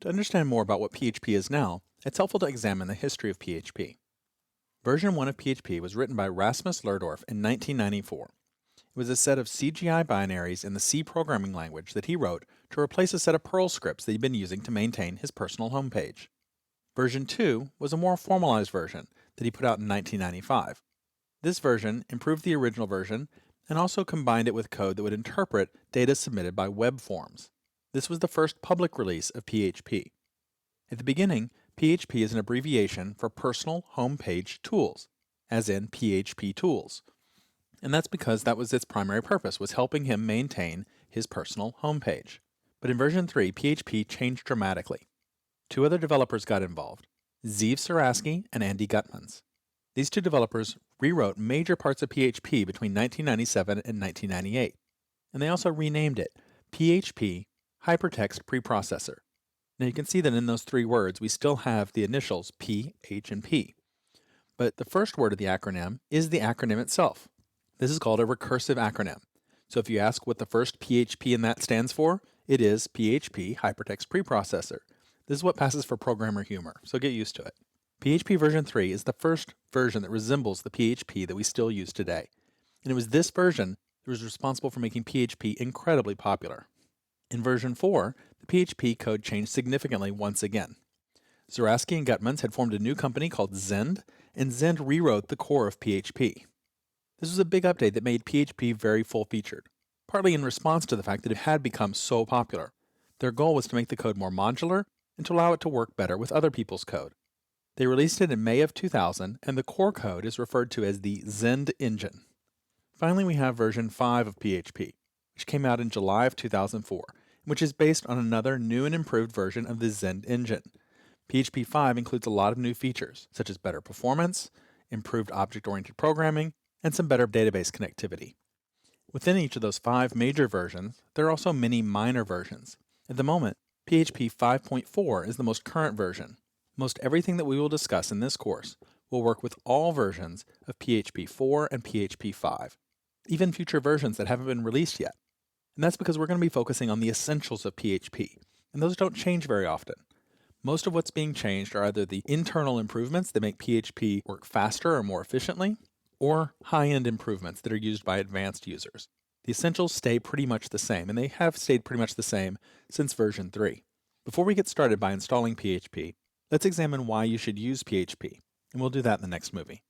To understand more about what PHP is now, it's helpful to examine the history of PHP. Version 1 of PHP was written by Rasmus Lerdorf in 1994. It was a set of CGI binaries in the C programming language that he wrote to replace a set of Perl scripts that he'd been using to maintain his personal homepage. Version 2 was a more formalized version that he put out in 1995. This version improved the original version and also combined it with code that would interpret data submitted by web forms. This was the first public release of PHP. At the beginning, PHP is an abbreviation for Personal Homepage Tools, as in PHP Tools. And that's because that was its primary purpose, was helping him maintain his personal homepage. But in version 3, PHP changed dramatically. Two other developers got involved, Zeev Saraski and Andy Gutmans. These two developers rewrote major parts of PHP between 1997 and 1998. And they also renamed it PHP Hypertext Preprocessor. Now you can see that in those three words we still have the initials P, H, and P. But the first word of the acronym is the acronym itself. This is called a recursive acronym. So if you ask what the first PHP in that stands for, it is PHP Hypertext Preprocessor. This is what passes for programmer humor, so get used to it. PHP version 3 is the first version that resembles the PHP that we still use today. And it was this version that was responsible for making PHP incredibly popular. In version 4, the PHP code changed significantly once again. Zaraski and Gutmans had formed a new company called Zend, and Zend rewrote the core of PHP. This was a big update that made PHP very full-featured, partly in response to the fact that it had become so popular. Their goal was to make the code more modular and to allow it to work better with other people's code. They released it in May of 2000, and the core code is referred to as the Zend engine. Finally, we have version 5 of PHP, which came out in July of 2004, which is based on another new and improved version of the Zend engine. PHP 5 includes a lot of new features, such as better performance, improved object-oriented programming, and some better database connectivity. Within each of those 5 major versions, there are also many minor versions. At the moment, PHP 5.4 is the most current version. Most everything that we will discuss in this course will work with all versions of PHP 4 and PHP 5, even future versions that haven't been released yet. And that's because we're going to be focusing on the essentials of PHP, and those don't change very often. Most of what's being changed are either the internal improvements that make PHP work faster or more efficiently, or high-end improvements that are used by advanced users. The essentials stay pretty much the same, and they have stayed pretty much the same since version 3. Before we get started by installing PHP, let's examine why you should use PHP, and we'll do that in the next movie.